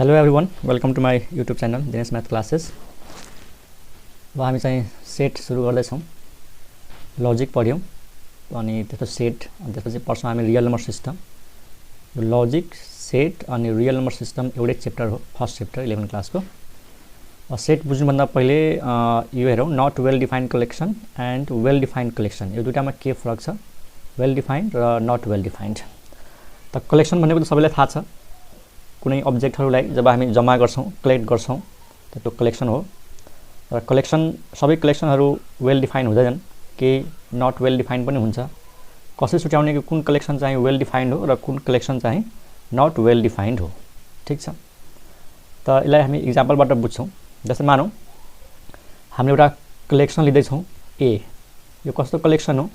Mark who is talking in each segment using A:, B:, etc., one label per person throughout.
A: Hello everyone, welcome to my YouTube channel Dinesh math classes. अब हामी चाहिँ सेट सुरु गर्दैछौँ। लजिक पढ्यौँ अनि त्यसपछि सेट अनि त्यसपछि पढ्छौँ हामी real number system. Logic, set अनि रियल नम्बर सिस्टम एउटै च्याप्टर हो, फर्स्ट च्याप्टर 11 क्लासको। सेट बुझ्नुभन्दा पहिले यो हेरौँ, not well defined collection and well defined collection, यो दुईटामा के फरक छ, वेल डिफाइन्ड र नट वेल डिफाइन्ड। त कलेक्सन भनेको त सबैलाई थाहा छ, कुनै अब्जेक्टहरूलाई जब हामी जम्मा गर्छौँ, कलेक्ट गर्छौँ त त्यो कलेक्सन हो। र कलेक्सन, सबै कलेक्सनहरू वेल डिफाइन हुँदैनन्, केही नट वेल डिफाइन्ड पनि हुन्छ। कसरी छुट्याउने कि कुन कलेक्सन चाहिँ वेल डिफाइन्ड हो र कुन कलेक्सन चाहिँ नट वेल डिफाइन्ड हो, ठिक छ। त यसलाई हामी इक्जाम्पलबाट बुझ्छौँ। जस्तै मानौँ हामीले एउटा कलेक्सन लिँदैछौँ ए, यो कस्तो कलेक्सन हो,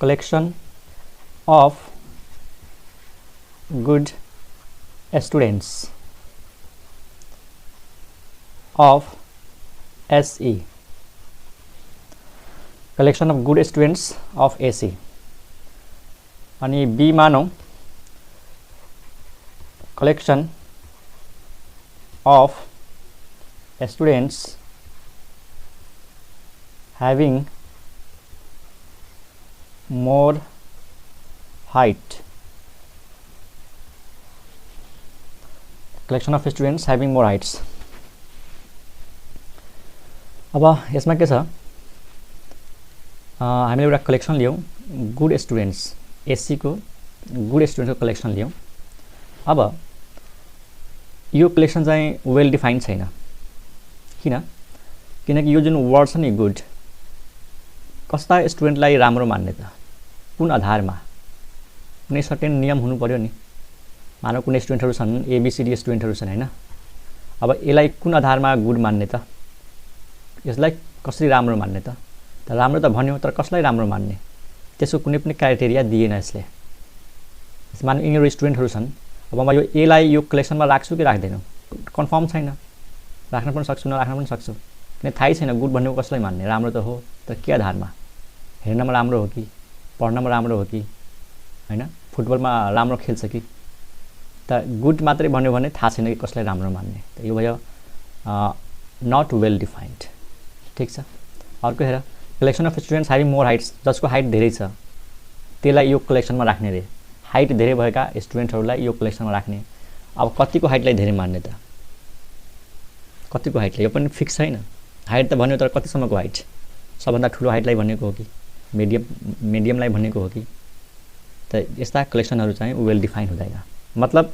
A: collection of good students of SE, collection of good students of AC। अनि B मानौँ collection of students having more height, collection of students having more heights। अब यसमा के छ, हामीले एउटा कलेक्सन लियौँ गुड स्टुडेन्ट्स, एससी को गुड स्टुडेन्ट्सको कलेक्सन लियौँ। अब यो कलेक्सन चाहिँ वेल डिफाइन्ड छैन, किनकि यो जुन वर्ड छ नि गुड, कस्ता स्टुडेन्टलाई राम्रो मान्ने त, कुन आधारमा, कुनै सर्टेन नियम हुनु पर्यो नि। मानव कुनै स्टुडेन्टहरू छन्, एबीसीडी स्टुडेन्टहरू छन् हैन। अब यसलाई कुन आधारमा गुड मान्ने त, यसलाई कसरी राम्रो मान्ने त राम्रो त भन्यो, तर कसलाई राम्रो मान्ने, त्यसको कुनै पनि क्राइटेरिया दिएन यसले। मानव यिनीहरू स्टुडेन्टहरू छन्, अब म यो एलाई यो कलेक्सनमा राख्छु कि राख्दैन, कन्फर्म छैन, राख्न पनि सक्छु नराख्न पनि सक्छु, किन थाहै छैन गुड भनेको कसलाई मान्ने, राम्रो त हो तर के आधारमा, हेर्नमा राम्रो हो कि, पढ्नमा राम्रो हो कि हैन, फुटबलमा राम्रो खेल्छ कि, त गुड मात्रै भन्यो भने थाहा छैन कि कसलाई राम्रो मान्ने। त यो भयो नट वेल डिफाइन्ड, ठिक छ। अर्को हेर, collection of students having more Heights, जसको हाइट धेरै छ त्यसलाई यो कलेक्सनमा राख्ने रे, हाइट धेरै भएका स्टुडेन्टहरूलाई यो कलेक्सनमा राख्ने। अब कतिको हाइटलाई धेरै मान्ने त, कतिको हाइटलाई, यो पनि फिक्स छैन। हाइट त भन्यो तर कतिसम्मको हाइट, सबभन्दा ठुलो हाइटलाई भनेको हो कि मिडियमलाई भनेको हो कि, त यस्ता कलेक्सनहरू चाहिँ वेल डिफाइन हुँदैन। मतलब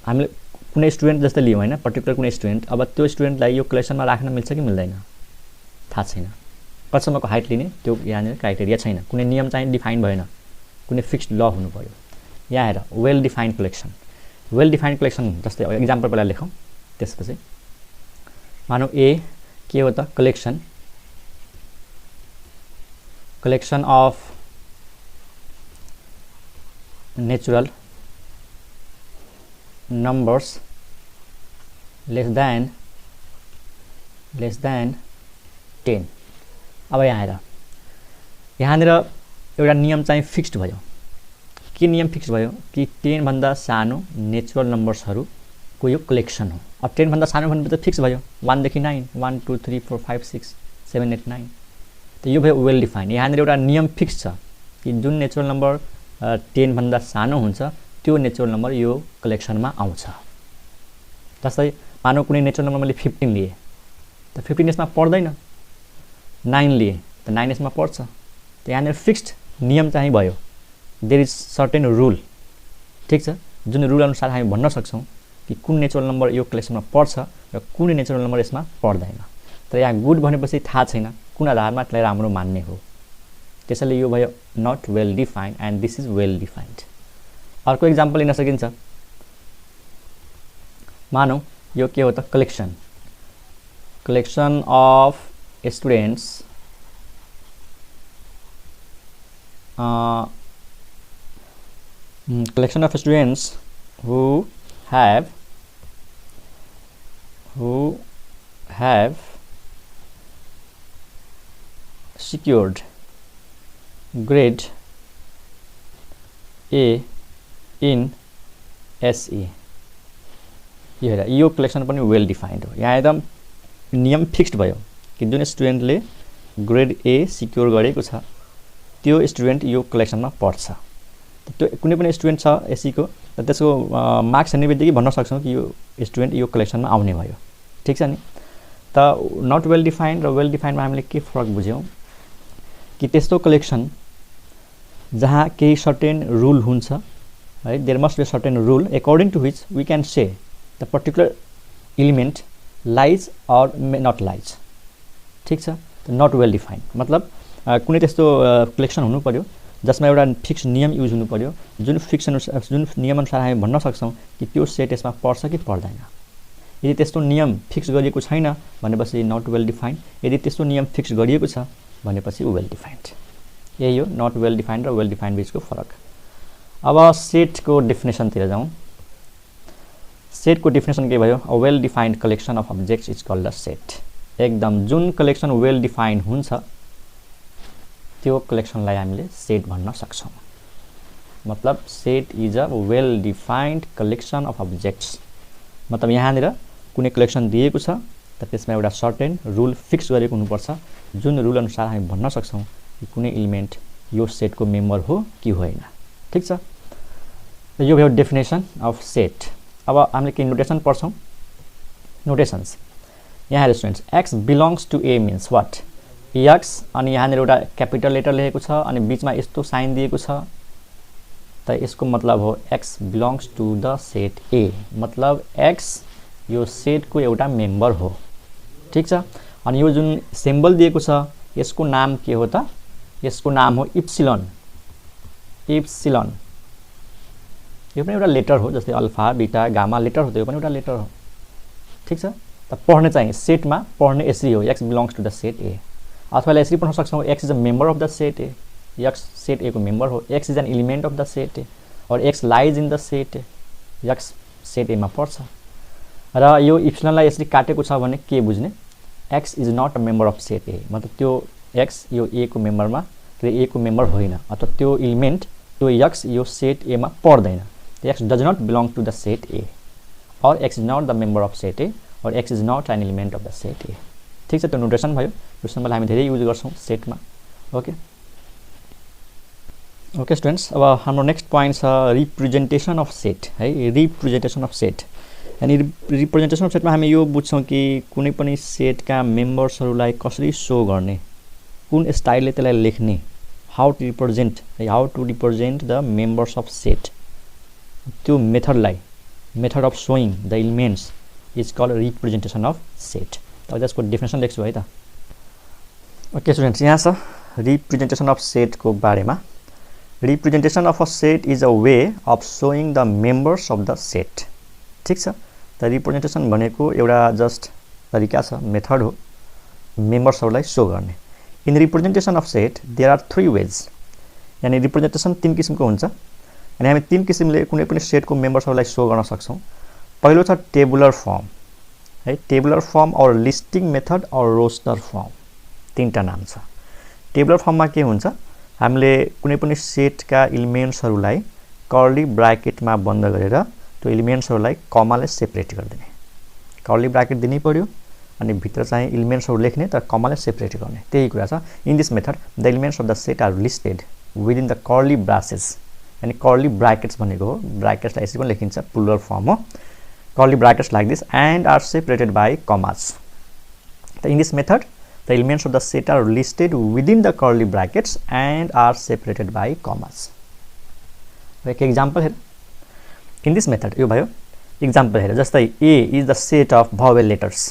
A: हामीले कुनै स्टुडेन्ट जस्तै लियौँ हैन, पर्टिकुलर कुनै स्टुडेन्ट, अब त्यो स्टुडेन्टलाई यो कलेक्सनमा राख्न मिल्छ कि मिल्दैन थाहा छैन, कतिसम्मको हाइट लिने त्यो यहाँनिर क्राइटेरिया छैन, कुनै नियम चाहिँ डिफाइन भएन, कुनै फिक्स्ड ल हुनु पर्यो। यहाँ हेर, well defined collection, well defined collection जस्तै इक्जाम्पल पहिला लेखौँ, त्यसपछि मानौँ ए के हो त, collection of natural numbers less than 10। अब यहाँनिर एउटा नियम चाहिँ फिक्स्ड भयो। के नियम फिक्स्ड भयो कि 10 भन्दा सानो नेचुरल नम्बर्सहरूको यो कलेक्सन हो। अब 10 भन्दा सानो भनेपछि त फिक्स भयो, 1 देखि 9, 1 2 3 4 5 6 7 8 9, त यो भयो वेल डिफाइन्ड। यहाँनिर एउटा नियम फिक्स छ कि जुन नेचुरल नम्बर 10 भन्दा सानो हुन्छ त्यो नेचुरल नम्बर यो कलेक्सनमा आउँछ। जस्तै मानौ कुनै नेचुरल नम्बर मैले 15 लिए त 15 यसमा पर्दैन, 9 लिए त 9 यसमा पर्छ। त यहाँनिर फिक्स्ड नियम चाहिँ भयो, देयर इज सर्टेन रुल, ठिक छ, जुन रुल अनुसार हामी भन्न सक्छौँ कि कुन नेचुरल नम्बर यो कलेक्सनमा पर्छ र कुन नेचुरल नम्बर यसमा पर्दैन। तर यहाँ गुड भनेपछि थाहा छैन कुन आधारमा त्यसलाई राम्रो मान्ने हो, त्यसैले यो भयो not well defined and this is well defined. अर्को इक्जाम्पल लिन सकिन्छ, मानौँ यो के हो त, collection of students collection of students who have secured grade A in SE। यो हेर यो कलेक्सन पनि वेल डिफाइन्ड हो। यहाँ एकदम नियम फिक्स्ड भयो कि जुन स्टुडेन्टले ग्रेड ए सिक्योर गरेको छ त्यो स्टुडेन्ट यो कलेक्सनमा पढ्छ। त्यो कुनै पनि स्टुडेन्ट छ एसीको र त्यसको मार्क्स हेर्ने बित्तिकै भन्न सक्छौँ कि यो स्टुडेन्ट यो कलेक्सनमा आउने भयो। ठिक छ नि। त नट वेल डिफाइन्ड र वेल डिफाइन्डमा हामीले के फरक बुझ्यौँ कि त्यस्तो कलेक्सन जहाँ केही सर्टेन रुल हुन्छ है, there must be certain rule according to which we can say the particular element lies or may not lies. ठीक छ। नट वेल डिफाइन्ड मतलब कुनै त्यस्तो कलेक्सन हुनु पर्यो जसमा एउटा फिक्स नियम युज हुनु पर्यो, जुन फिक्स अनुसार जुन नियम अनुसार हामी भन्न सक्छौँ कि त्यो सेट यसमा पर्छ कि पर्दैन। यदि त्यस्तो नियम फिक्स गरिएको छैन भनेपछि नट वेल डिफाइन्ड, यदि त्यस्तो नियम फिक्स गरिएको छ भनेपछि वेल डिफाइन्ड। यही हो नट वेल डिफाइन्ड र वेल डिफाइन्ड बिचको फरक। अब सेटको डेफिनेसनतिर जाउँ। सेटको डेफिनेसन के भयो? A well defined collection of objects is called a set. एकदम जुन कलेक्सन वेल डिफाइन्ड हुन्छ त्यो कलेक्सनलाई हामीले सेट भन्न सक्छौँ। मतलब set is a well defined collection of objects. मतलब यहाँनिर कुनै कलेक्सन दिएको छ त त्यसमा एउटा सर्टेन रुल फिक्स गरेको हुनुपर्छ, जुन रुल अनुसार हामी भन्न सक्छौँ कि कुनै एलिमेन्ट यो सेटको मेम्बर हो कि होइन। ठीक छ। यो भयो डेफिनेसन अफ सेट। अब हामीले के नोटेसन पढ्छौँ? नोटेसन्स। यहाँ students X belongs to A means what? X अनि यहाँनिर एउटा क्यापिटल लेटर लेखेको छ अनि बिचमा यस्तो साइन दिएको छ त यसको मतलब हो x belongs to the set A. मतलब एक्स यो सेटको एउटा मेम्बर हो। ठीक छ। अनि यो जुन सिम्बल दिएको छ यसको नाम के हो त? यसको नाम हो इप्सिलोन। इप्सिलोन यो पनि एउटा लेटर हो, जस्तै अल्फा बीटा गामा लेटर हो, त्यो पनि एउटा लेटर हो। ठीक छ। त पढ्ने चाहिँ सेटमा पढ्ने यसरी हो x belongs to the set A, अथवा यसरी पढ्न सक्छौँ X is a member of the set A. X set A को मेम्बर हो, X is an element of the set A or X lies in the set A. X set एमा पर्छ। र यो इप्सिलनलाई यसरी काटेको छ भने के बुझ्ने? X is not a member of set A. मतलब त्यो एक्स यो ए को मेम्बरमा ए को मेम्बर होइन, अथवा त्यो एलिमेन्ट त्यो एक्स यो सेट एमा पर्दैन। X does not belong to the set A or x is not the member of set A or x is not an element of the set A. ठीक छ। त्यो नोटेसन भयो। यो symbol हामी धेरै युज गर्छौँ सेटमा। ओके ओके स्टुडेन्ट्स, अब हाम्रो नेक्स्ट पोइन्ट छ रिप्रेजेन्टेसन अफ सेट है। रिप्रेजेन्टेसन अफ सेट अनि रिप्रेजेन्टेसन अफ सेटमा हामी यो बुझ्छौँ कि कुनै पनि सेटका मेम्बर्सहरूलाई कसरी सो गर्ने, कुन स्टाइलले त्यसलाई लेख्ने, हाउ टु रिप्रेजेन्ट है, how to represent the members of set. त्यो मेथडलाई method of showing the elements is called representation of set. अब त्यसको डेफिनेसन लेख्छु है त। ओके स्टुडेन्ट्स, यहाँ छ रिप्रेजेन्टेसन अफ सेटको बारेमा। Representation of a set is a way of showing the members of the set. ठीक छ। त रिप्रेजेन्टेसन भनेको एउटा जस्ट तरिका छ, मेथड हो मेम्बर्सहरूलाई सो गर्ने। In representation of set there are 3 ways. यानि रिप्रेजेन्टेसन 3 किसिमको हुन्छ अनि हामी 3 किसिमले कुनै पनि सेटको मेम्बर्सहरूलाई सो गर्न सक्छौँ। पहिलो छ टेबुलर फर्म है, टेबुलर फर्म और लिस्टिङ मेथड और रोस्टर फर्म, 3टा नाम छ। टेबुलर फर्ममा के हुन्छ? हामीले कुनै पनि सेटका एलिमेन्ट्सहरूलाई कर्ली ब्राकेटमा बन्द गरेर त्यो एलिमेन्ट्सहरूलाई कमाले सेपरेट गरिदिने। कर्ली ब्राकेट दिनै पर्यो अनि भित्र चाहिँ एलिमेन्ट्सहरू लेख्ने तर कमाले सेपरेट गर्ने, त्यही कुरा छ। In this method the elements of the set are listed within the curly braces. यानी कर्ली ब्राकेट्स भनेको हो, ब्राकेट्सलाई यसरी पनि लेखिन्छ, प्लुरल फर्म हो। Curly brackets like this and are separated by commas. In this method, the elements of the set are listed within the curly brackets and are separated by commas. एक example here. In this method, यो भयो example here. जस्तै A is the set of vowel letters.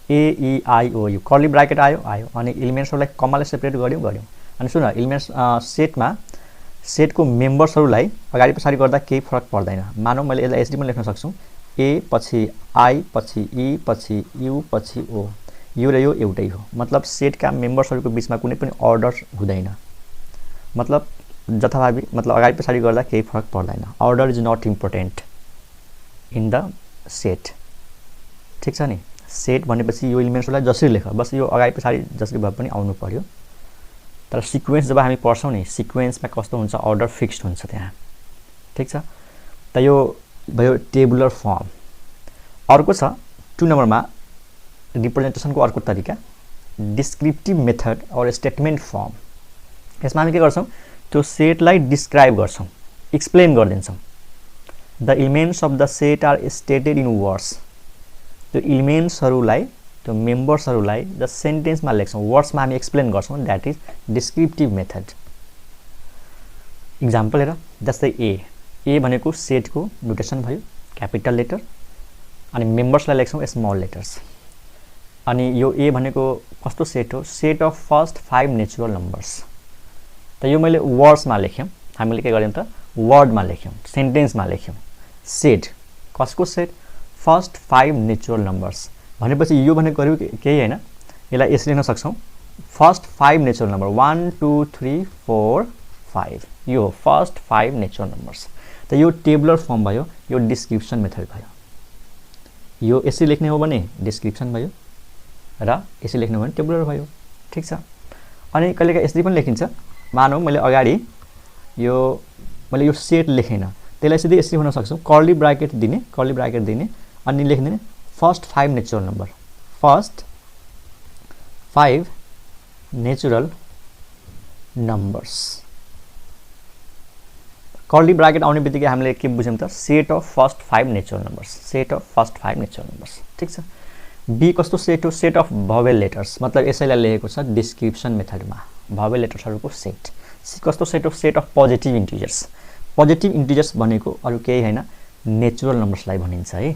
A: A, E, I, O, U. Curly bracket आयो अनि एलिमेन्ट्सहरूलाई कमाले separate गर्यौँ अनि सुन elements सेटमा सेटको मेम्बर्सहरूलाई अगाडि पछाडि गर्दा केही फरक पर्दैन। मानौँ मैले यसलाई यसरी पनि लेख्न सक्छु, ए पछि आई पछि ई पछि यू पछि ओ, यो र यो एउटै हो। मतलब सेटका मेम्बर्सहरूको बिचमा कुनै पनि अर्डर हुँदैन। मतलब जथाभावी, मतलब अगाडि पछाडि गर्दा केही फरक पर्दैन। Order is not important in the set. ठीक छ नि। सेट भनेपछि यो एलिमेन्ट्सहरूलाई जसरी लेख, बस यो अगाडि पछाडि जसरी भए पनि आउनु पर्यो। तर सिक्वेन्स जब हामी पढ्छौँ नि, सिक्वेन्समा कस्तो हुन्छ, अर्डर फिक्स्ड हुन्छ त्यहाँ। ठीक छ। त यो भयो टेबुलर फर्म। अर्को छ 2 नम्बरमा रिप्रेजेन्टेसनको अर्को तरिका descriptive method or statement form. यसमा हामी के गर्छौं त्यो सेटलाई डिस्क्राइब गर्छौं, एक्सप्लेन गर्दिन्छौं। The elements of the set are stated in words. त्यो एलिमेन्ट्सहरुलाई त्यो मेम्बर्सहरुलाई द सेन्टेन्समा लेख्छौं, वर्ड्समा हामी एक्सप्लेन गर्छौं। That is descriptive method. Example हेर, जस्तै ए भनेको सेटको नोटेसन भयो, क्यापिटल लेटर, अनि मेम्बर्सलाई लेख्छौं स्मल लेटर्स। अनि यो ए भनेको कस्तो सेट हो, set of first 5 natural numbers. त यो मैले वर्ड्समा लेख्यौं, हामीले के गर्यौं त वर्डमा लेख्यौं, सेन्टेन्समा लेख्यौं। सेट कसको सेट, फर्स्ट 5 नेचुरल नम्बर्स भनेपछि यो भनेको केही हैन, यसलाई यसरी लेख्न सक्छौं फर्स्ट 5 नेचुरल नम्बर 1 2 3 4 5, यो फर्स्ट 5 नेचुरल नम्बर्स। त यो टेबुलर फर्म भयो, यो डिस्क्रिप्सन मेथड भयो। यो यसरी लेख्ने हो भने डिस्क्रिप्सन भयो र यसरी लेख्ने हो भने टेबुलर भयो। ठीक छ। अनि कहिलेकाहीँ यसरी पनि लेखिन्छ, मानौ मैले अगाडि मैले यो सेट लेखेन, त्यसलाई सिधै यसरी हुन सक्छौं कर्ली ब्राकेट दिने अनि लेख्दिने first 5 natural number, first 5 natural numbers. Curly bracket आउने बित्तिकै हामीले के बुझ्यौं त set of first 5 natural numbers, set of first 5 natural numbers. ठीक छ। बी कस्तो सेट हो, सेट अफ भवेल लेटर्स, मतलब यसैलाई लेखेको छ डिस्क्रिप्सन मेथडमा भवेल लेटर्सहरुको सेट। सी कस्तो सेट हो, set of positive integers. Positive integers भनेको अरु केही हैन, नेचुरल नम्बर्सलाई भनिन्छ है।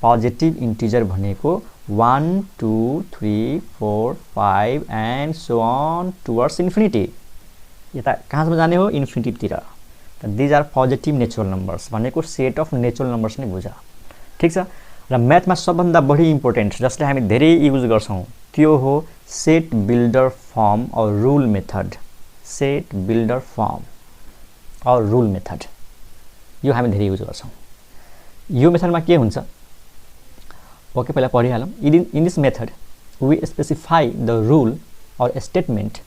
A: पोजिटिभ इन्टिजर भनेको 1 2 3 4 5 and so on towards infinity. यता कहाँसम्म जाने हो, इन्फिनिटीतिर। त these are positive natural numbers भनेको सेट अफ नेचुरल नम्बर्स नै बुझ। ठीक छ। र म्याथमा सबभन्दा बढी इम्पोर्टेन्ट जसले हामी धेरै युज गर्छौं त्यो हो सेट बिल्डर फर्म और rule method. Set builder form और रूल मेथड यो हामी धेरै युज गर्छौं। यो मेथडमा के हुन्छ, ओके पहिला पढिहालौं। In this method we specify the rule or statement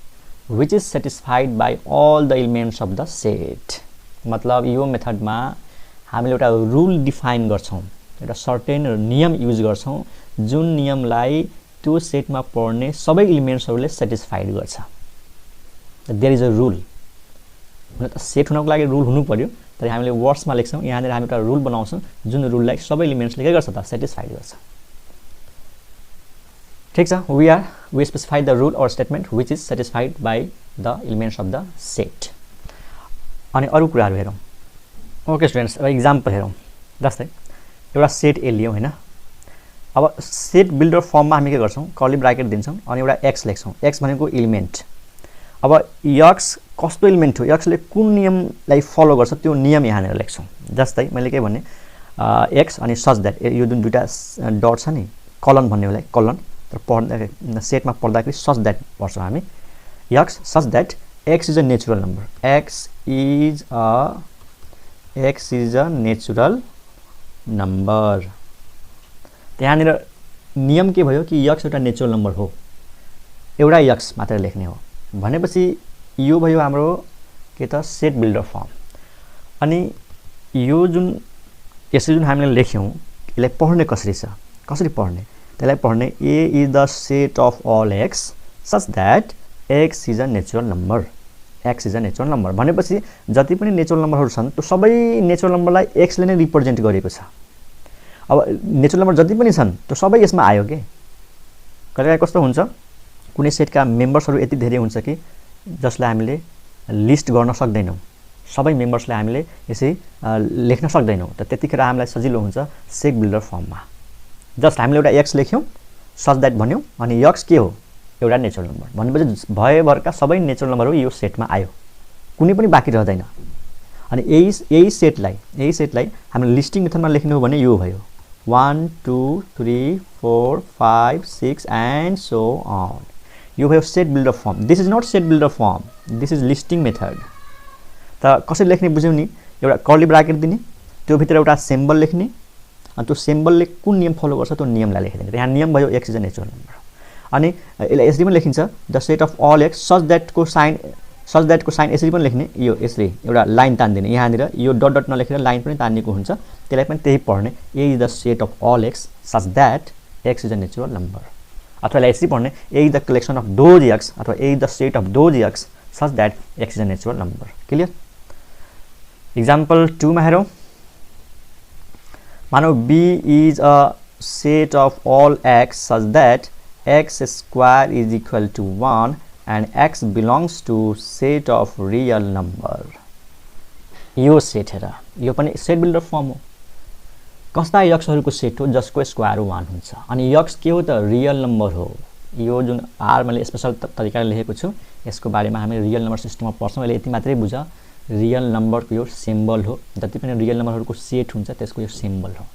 A: which is satisfied by all the elements of the set. मतलब यो मेथडमा हामीले एउटा रूल डिफाइन गर्छौं, एउटा सर्टेन नियम युज गर्छौं जुन नियमलाई त्यो सेटमा पर्ने सबै एलिमेन्ट्सहरुले सेटिस्फाइड गर्छ। There is a rule. हुन त सेट हुनको लागि रूल हुनु पर्यो, तर हामीले वर्ड्समा लेख्छौं, यहाँनेर हामी एउटा रूल बनाउँछौं जुन रूललाई सबै एलिमेन्ट्सले के गर्छ त सेटिस्फाइड गर्छ। ठीक छ। We specify the rule or statement which is satisfied by the elements of the set. अनि अरु कुराहरु हेरौं। ओके स्टुडेन्ट्स, अब एक्जाम्पल हेरौं। जस्तै एउटा सेट ए लियौं हैन। अब सेट बिल्डर फर्ममा हामी के गर्छौं, कर्ली ब्राकेट दिन्छौं अनि एउटा एक्स लेख्छौं। एक्स भनेको एलिमेन्ट। अब एक्स कस्तो एलिमेन्ट हो, एक्सले कुन नियमलाई फलो गर्छ त्यो नियम यहाँनेर लेख्छौं। जस्तै मैले के भने एक्स अनि सच दैट, यो जुन दुईटा डट छ नि कलन भन्ने होला, कलन, तर पढ्दा सेटमा पढ्दाखेरि सच दैट पढ्छौं हामी। X such that x is a natural number, x is a natural number. त्यहाँनिर नियम के भयो कि एक्स एउटा नेचुरल नम्बर हो, एउटा एक्स मात्र लेख्ने हो भनेपछि यो भयो हाम्रो के त सेट बिल्डर फर्म। अनि यो जुन यसरी जुन हामीले लेख्यौं यसलाई पढ्ने कसरी पढ्ने, त्यसलाई पढ्ने A is the set of all x such that x is a natural number. X is a natural number भनेपछि जति पनि नेचुरल नम्बरहरु छन् त्यो सबै नेचुरल नम्बरलाई एक्सले नै रिप्रेजेन्ट गरेको छ। अब नेचुरल नम्बर जति पनि छन् त्यो सबै यसमा आयो के। कहिलेकाहीँ कस्तो हुन्छ, कुनै सेटका मेम्बर्सहरु यति धेरै हुन्छ कि जसलाई हामीले लिस्ट गर्न सक्दैनौं, सबै मेम्बर्सलाई हामीले यसै लेख्न सक्दैनौं। त त्यतिखेर हामीलाई सजिलो हुन्छ सेट बिल्डर फर्ममा। जस्ट हामीले एउटा एक्स लेख्यौं, सच दैट भन्यौं अनि एक्स के हो, एउटा नेचुरल नम्बर भनेपछि भएभरका सबै नेचुरल नम्बरहरु यो सेटमा आयो, कुनै पनि बाँकी रहदैन। अनि यही सेटलाई हामीले लिस्टिङ मेथडमा लेख्नु हो भने यो भयो 1 2 3 4 5 6 एन्ड सो अन। यो भयो set builder form. This is not set builder form, this is listing method. त कसरी लेख्ने बुझ्यौ नि, एउटा कर्ली ब्राकेट दिने, त्यो भित्र एउटा सिम्बल लेख्ने अनि त्यो सिम्बलले कुन नियम फलो गर्छ त्यो नियमलाई लेखिदिने। यहाँ नियम भयो x is a natural number. अनि यसलाई यसरी पनि लेखिन्छ the set of all x such that को साइन सच द्याटको साइन यसरी पनि लेख्ने, यो यसरी एउटा लाइन तान्दिने, यहाँनिर यो डट डट नलेखेर लाइन पनि तान्नेको हुन्छ, त्यसलाई पनि त्यही पढ्ने। A is the set of all x such that x is a natural number, अथवा यसलाई यसरी पढ्ने, A is the collection of those x अथवा A is the set of those x such that x is a natural number. Clear? Example 2 मा हेरौँ। मानौ B is a set of all x such that x square is equal to 1 and x belongs to set of real number। यो set हेर, यो पनि set builder form हो। कस्ता यक्सहरूको set हो जसको स्क्वायर 1 हुन्छ, अनि यक्स के हो त? रियल नम्बर हो। यो जुन आर मैले स्पेशल तरिकाले लेखेको छु, यसको बारेमा हामी रियल नम्बर सिस्टममा पढ्छौँ। अहिले यति मात्रै बुझ, रियल नम्बरको यो सिम्बल हो, जति पनि रियल नम्बरहरूको सेट हुन्छ त्यसको यो सिम्बल हो।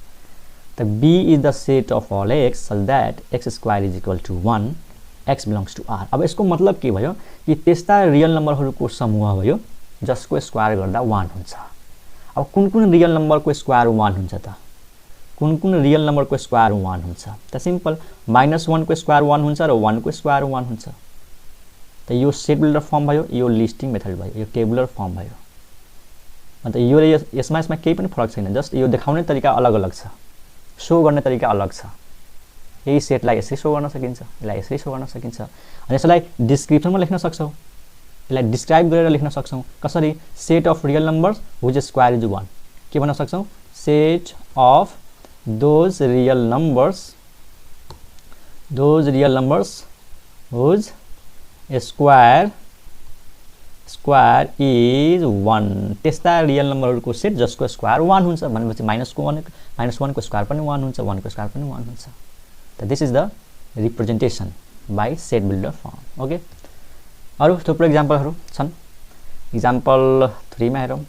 A: त B is the set of all x such that x square is equal to 1 x belongs to R. अब यसको मतलब के भयो कि त्यस्ता रियल नम्बरहरूको समूह भयो जसको स्क्वायर गर्दा 1 हुन्छ। अब कुन कुन रियल नम्बरको स्क्वायर 1 हुन्छ त? कुन कुन रियल नम्बरको स्क्वायर 1 हुन्छ त? सिम्पल, -1 को स्क्वायर 1 हुन्छ र 1 को स्क्वायर 1 हुन्छ। त यो सेट बिल्डर फर्म भयो, यो लिस्टिङ मेथड भयो, यो टेबुलर फर्म भयो। अन्त यो यसमा केही पनि फरक छैन, जस्ट यो देखाउने तरिका अलग अलग छ, सो गर्ने तरिका अलग छ। यही सेटलाई यसरी सो गर्न सकिन्छ, यसलाई यसरी सो गर्न सकिन्छ, अनि यसलाई डिस्क्रिप्सनमा लेख्न सक्छौँ, यसलाई डिस्क्राइब गरेर लेख्न सक्छौँ। कसरी? Set of real numbers whose square is 1। के भन्न सक्छौँ? Set of those real numbers whose square is 1। त्यस्ता रियल नम्बरहरूको सेट जसको स्क्वायर 1 हुन्छ भनेपछि -1 को स्क्वायर पनि 1 हुन्छ, 1 को स्क्वायर पनि 1 हुन्छ। This is the representation by set builder form। Okay, अरू थुप्रो इक्जाम्पलहरू छन्। इक्जाम्पल 3 मा हेरौँ।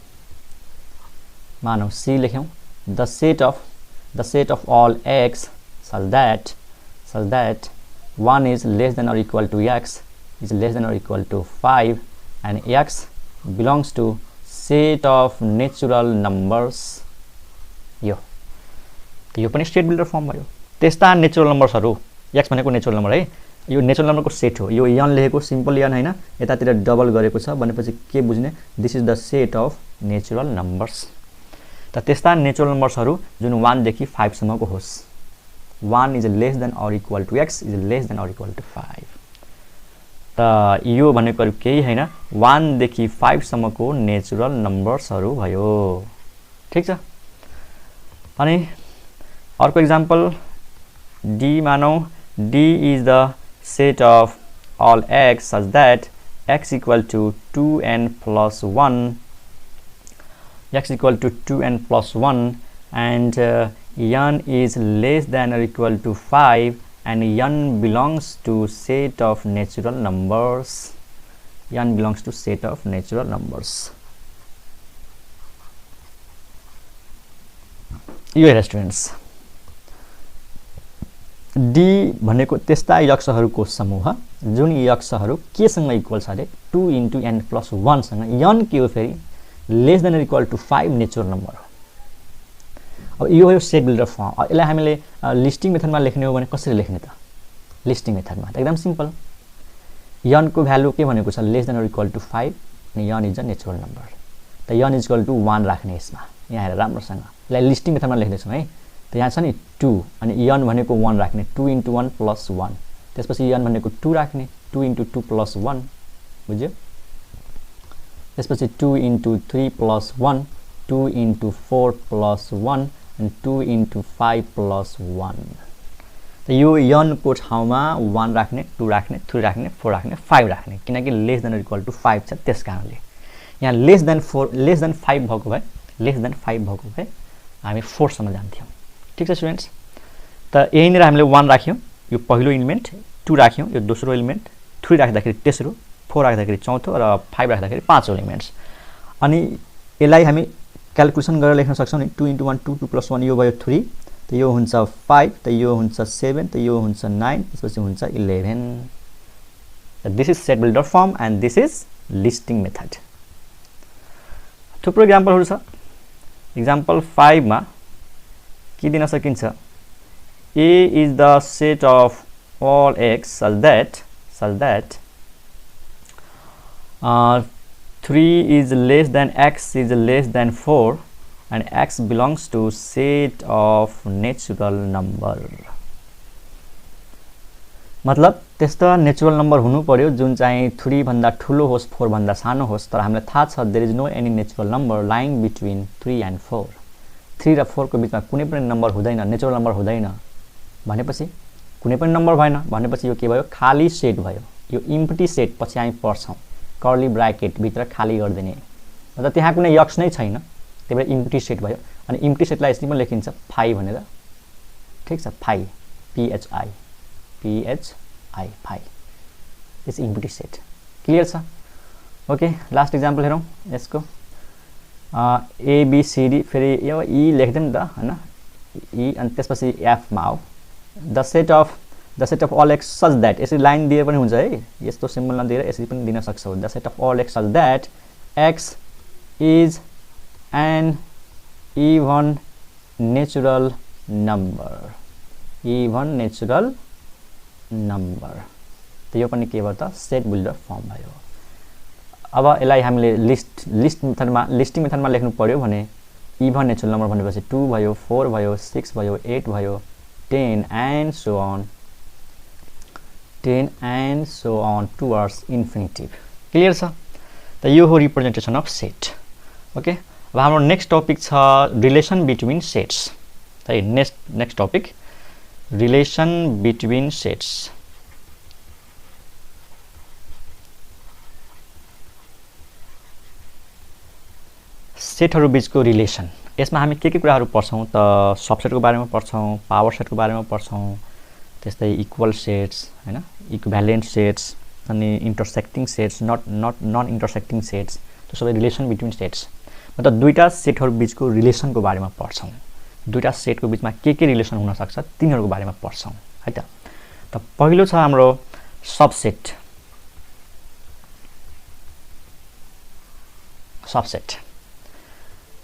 A: मानौ सी लेख्यौँ, the set of all x such that 1 is less than or equal to x is less than or equal to 5 and x belongs to set of natural numbers. यो पनि सेट बिल्डर फर्म भयो। त्यस्ता natural नम्बर्सहरू, x भनेको natural number है, यो natural नम्बरको set हो। यो यन लेखेको सिम्पल यन होइन, यतातिर डबल गरेको छ भनेपछि के बुझ्ने? This is the set of natural numbers. त त्यस्ता नेचुरल नम्बर्सहरू जुन 1 देखि 5 सम्मको होस्। 1 is less than or equal to x is less than or equal to 5। त यो भनेको केही होइन, 1 देखि 5 सम्मको नेचुरल नम्बर्सहरू भयो। ठिक छ। अनि अर्को इक्जाम्पल D, मानौ D is the set of all x such that x equal to 2n plus 1 and n is less than or equal to 5 and n belongs to set of natural numbers। n belongs to set of natural numbers। यो हेर students, D भनेको त्यस्ता यक्सहरूको समूह जुन यक्सहरू केसँग equal छ अरे 2 × n + 1 सँग। n के हो फेरि? Less than equal to 5 natural number हो। अब यो हो सेट बिल्डर फर्म। यसलाई हामीले लिस्टिङ मेथडमा लेख्ने हो भने कसरी लेख्ने त? लिस्टिङ मेथडमा त एकदम सिम्पल, n को भ्यालु के भनेको छ? लेस देन इक्वल टु 5 अनि n is a natural number. त n इज इक्वल टु 1 राख्ने यसमा, यहाँ हेर राम्रोसँग। यसलाई लिस्टिङ मेथडमा लेख्दैछौँ है। त यहाँ छ नि 2 अनि n भनेको 1 राख्ने, 2 × 1 + 1। त्यसपछि n भनेको 2 राख्ने, 2 × 2 + 1, बुझ्यो? त्यसपछि 2 × 3 + 1, 2 × 4 + 1 अनि 2 × 5 + 1। त यो n को ठाउँमा 1 राख्ने, 2 राख्ने, 3 राख्ने, 4 राख्ने, 5 राख्ने, किनकि लेस देन इक्वल टु 5 छ। त्यस कारणले यहाँ लेस देन 5 भएको भए हामी 4 सम्म जान्थ्यौँ। ठिक छ स्टुडेन्ट्स। त यहीँनिर हामीले 1 राख्यौँ, यो पहिलो इलिमेन्ट, 2 राख्यौँ, यो दोस्रो इलिमेन्ट, 3 राख्दाखेरि तेस्रो, 4 राख्दाखेरि चौथो र 5 राख्दाखेरि पाँचौँ इलिमेन्ट्स। अनि यसलाई हामी क्याल्कुलेसन गरेर लेख्न सक्छौँ नि। 2 × 1 2 2 + 1 यो भयो 3, त यो हुन्छ 5, त यो हुन्छ 7, त यो हुन्छ 9, त्यसपछि हुन्छ 11। This is set builder form and this is listing method. थुप्रो इक्जाम्पलहरू छ। इक्जाम्पल 5 मा के दिन सकिन्छ? A is the set of all x such that 3 is less than x is less than 4 and x belongs to set of natural number. मतलब त्यस्तो natural number हुनु पर्यो जुन चाहिँ 3 भन्दा ठुलो होस् 4 भन्दा सानो होस्, तर हामीलाई थाहा छ there is no any natural number lying between 3 and 4. 3 र 4 को बीचमा कुनै पनि नम्बर हुँदैन, नेचुरल नम्बर हुँदैन भनेपछि कुनै पनि नम्बर भएन भनेपछि यो के भयो, खाली सेट भयो. यो इम्प्टी सेट पछि हामी पढ्छौं, कर्ली ब्राकेट भित्र खाली गर्दिने, मतलब त्यहाँ कुनै यक्स नै छैन, त्यही भएर इम्प्टी सेट भयो. अनि इम्प्टी सेटलाई यसरी पनि लेखिन्छ फाइ भनेर, ठीक छ, phi PHI phi is empty set. Clear छ? ओके, लास्ट इक्जाम्पल हेरौँ यसको. ABCD फेरि यो ई लेख्दै नि त हैन, ई अनि त्यसपछि F मा आऊ. The set of all x such that, यसरी लाइन दिए पनि हुन्छ है, यस्तो सिम्बल नदिएर यसरी पनि दिन सक्छौ. The set of all x such that x is an even natural number. Even natural number, त यो पनि के भयो त, सेट बिल्डर फर्म भयो. अब यसलाई हामीले लिस्टिङ मेथडमा लेख्नु पर्यो भने इभन नेचुरल नम्बर भनेपछि 2 भयो, 4 भयो, 6 भयो, 8 भयो, 10 and so on, 10 and so on towards infinitive. Clear छ? त यो हो रिप्रेजेन्टेसन अफ सेट. ओके, अब हाम्रो नेक्स्ट टपिक छ रिलेसन बिट्विन सेट्स. है, next topic relation between sets. सेटहरु बीचको रिलेसन. यसमा हामी के कुराहरु पढ्छौं त, सबसेटको बारेमा पढ्छौं, पावर सेटको बारेमा पढ्छौं, त्यस्तै इक्वल सेट्स हैन, इक्विभ्यालेन्ट सेट्स, अनि इंटरसेक्टिङ सेट्स, नन इंटरसेक्टिङ सेट्स, त्यो सबै रिलेसन बिट्विन सेट्स. मतलब दुईटा सेटहरु बीचको रिलेसनको बारेमा पढ्छौं. दुईटा सेटको बीचमा के रिलेसन हुन सक्छ तिनीहरुको बारेमा पढ्छौं है त. त पहिलो छ हाम्रो सबसेट. सबसेट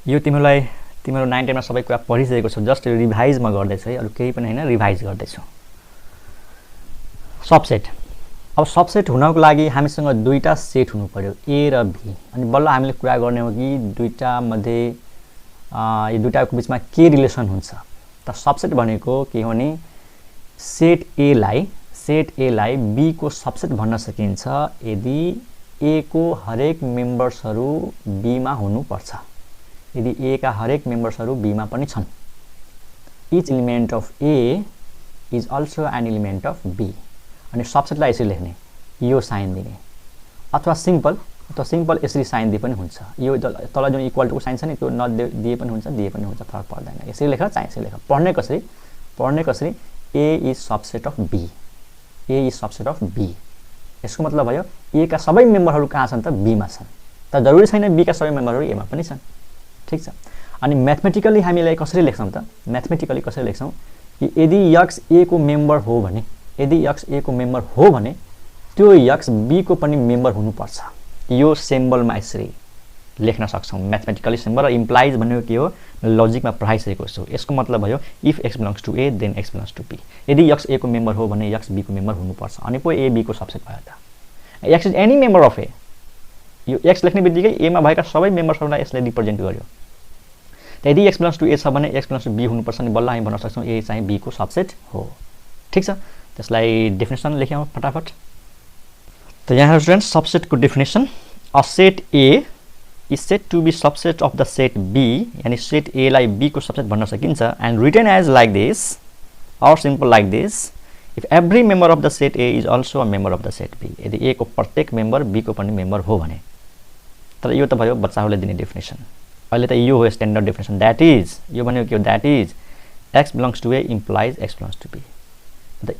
A: यो तिम्रो 9 10 मा सबै कुरा पढिसकेको छ, जस्ट रिभाइज म गर्दै छु है, अरु केही पनि हैन, रिभाइज गर्दै छु. सबसेट. अब सबसेट हुनको लागि हामीसँग दुईटा सेट हुनु पर्यो, ए र बी. अनि बल्ल हामीले कुरा गर्ने हो कि दुईटा मध्ये यो दुईटाको बीचमा के रिलेसन हुन्छ. त सबसेट भनेको के हो नि, सेट ए लाई बी को सबसेट भन्न सकिन्छ यदि ए को हरेक मेम्बर्सहरु बी मा हुनु पर्छ. यदि ए का हरेक मेम्बर्सहरु बी मा पनि छन्. Each element of A is also an element of B. अनि सबसेटलाई यसरी लेख्ने, यो साइन दिने, अथवा सिम्पल यसरी साइन दिए पनि हुन्छ. यो तल जुन इक्वल टु को साइन छ नि त्यो नदिए पनि हुन्छ, दिए पनि हुन्छ, फरक पर्दैन. यसरी लेख, चाहिँ यसरी लेख. पढ्ने कसरी A is subset of B. A is subset of B. यसको मतलब भयो ए का सबै मेम्बरहरु कहाँ छन् त, बी मा छन्. त जरुरी छैन बी का सबै मेम्बरहरु ए मा पनि छन्. ठीक छ? अनि म्याथमेटिकली हामीलाई कसरी लेख्छौं त, म्याथमेटिकली कसरी लेख्छौं कि यदि x ए को मेम्बर हो भने, यदि x ए को मेम्बर हो भने त्यो x b को पनि मेम्बर हुनु पर्छ. यो सिम्बलमा यसरी लेख्न सक्छौं. म्याथमेटिकली सिम्बल र इम्प्लाइज भनेको के हो, लजिकमा पढाइसकेको छु. यसको मतलब भयो if x belongs to a then x belongs to b. यदि x a को मेम्बर हो भने x b को मेम्बर हुनु पर्छ. अनि पो a b को सबसेट भयो त. x is any member of a. यो x लेख्ने बित्तिकै a मा भएका सबै मेम्बर्सहरुलाई यसले रिप्रेजेन्ट गर्यो. त यदि x बिलोंग्स टु a छ भने x बिलोंग्स टु b हुनु पर्छ. अनि बल्ल हामी भन्न सक्छौं a चाहिँ b को सबसेट हो. ठीक छ? त्यसलाई डेफिनेसन लेख्यौं फटाफट. त यहाँ स्टुडेन्ट्स सबसेट को definition, a set A is said to be subset of the set B, यानी सेट A लाई B को सबसेट भन्न सकिन्छ. and written as like this or simple like this, if every member of the set A is also a member of the set B. यदि A को प्रत्येक member B को पनि member हो भने. तर यो त भयो बच्चाहरुले दिने डेफिनेसन. अहिले त यो हो स्ट्यान्डर्ड डेफिनेसन. दैट इज, यो भनेको के हो, that is x belongs to A implies x belongs to B.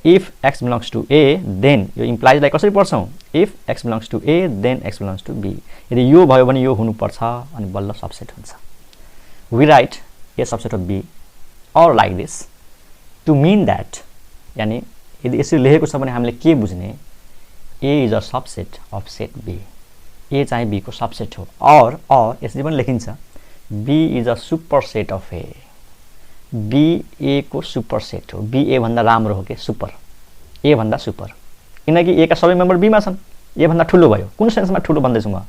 A: If x belongs to A, then यो implies लाई कसरी पढ्छौं, if x belongs to A then x belongs to B. यदि यो भयो भने यो हुनु पर्छ अनि बल्ल सबसेट हुन्छ. We write A subset of B or like this to mean that, यानी यदि यसरी लेखेको छ भने हामीले के बुझ्ने, A is a subset of set B. A चाहिँ B को सबसेट हो. और यसरी पनि लेखिन्छ B is a superset of A. B A को सुपरसेट हो. B A भन्दा राम्रो हो के, सुपर. A भन्दा सुपर. किनकि A का सबै मेम्बर B मा छन्. A भन्दा ठुलो भयो. कुन सेन्समा ठुलो भन्दै छु म,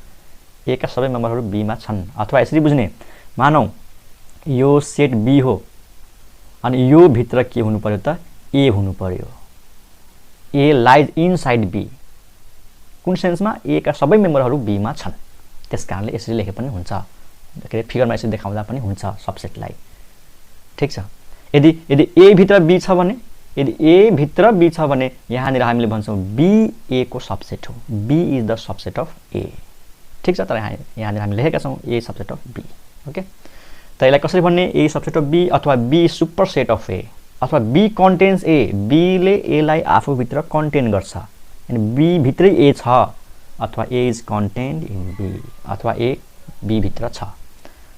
A: ए का सबै मेम्बरहरू बी मा छन्। अथवा यसरी बुझ्ने, मानौ यो सेट बी हो अनि यो भित्र के हुनु पर्यो त ए हुनु पर्यो। ए लाइज इनसाइड बी। कुन सेन्समा? ए का सबै मेम्बरहरू बी मा छन्। त्यसकारणले यसरी लेखे पनि हुन्छ, के फिगरमा यसरी देखाउँदा पनि हुन्छ सबसेटलाई। ठीक छ। यदि ए भित्र बी छ भने, यदि ए भित्र बी छ भने यहाँनिर हामीले भन्छौँ बी ए को सबसेट हो। B is the subset of A. ठीक छ। तर यहाँनिर हामी लेखेका छौँ A subset of B. Okay. त यसलाई कसरी भन्ने? ए सबसेट अफ बी अथवा B superset of A अथवा बी कन्टेन्स ए। बीले एलाई आफूभित्र कन्टेन गर्छ, अनि बी भित्रै ए छ, अथवा A is content in B, अथवा ए बी भित्र छ।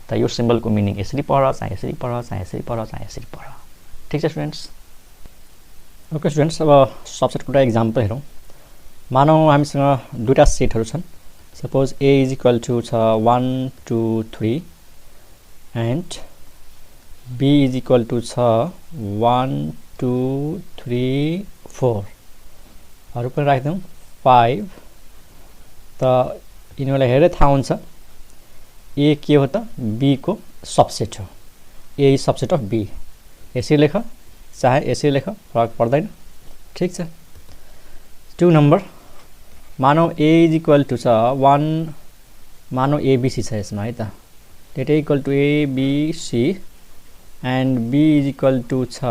A: त यो सिम्बलको मिनिङ यसरी पढ, चाहे यसरी पढ, चाहे यसरी पढ, चाहे यसरी पढ। ठीक छ स्टुडेन्ट्स। ओके स्टुडेन्ट्स, अब सबसेटको एउटा इक्जाम्पल हेरौँ। मानौ हामीसँग दुईवटा सेटहरू छन्। Suppose A is equal to छ 1 2 3 and B is equal to छ 1 2 3 4 हरू पनि राखिदिउँ 5। त यिनीहरूलाई हेरेर थाहा हुन्छ ए के हो त? बी को सबसेट हो। ए इज सबसेट अफ बी। यसरी लेख चाहे यसरी लेख, फरक पर्दैन। ठीक छ। 2 नम्बर, मानौ ए इज इक्वल टु छ 1, मानौ एबीसी छ यसमा है त। डेट equal to ABC and B is equal to छ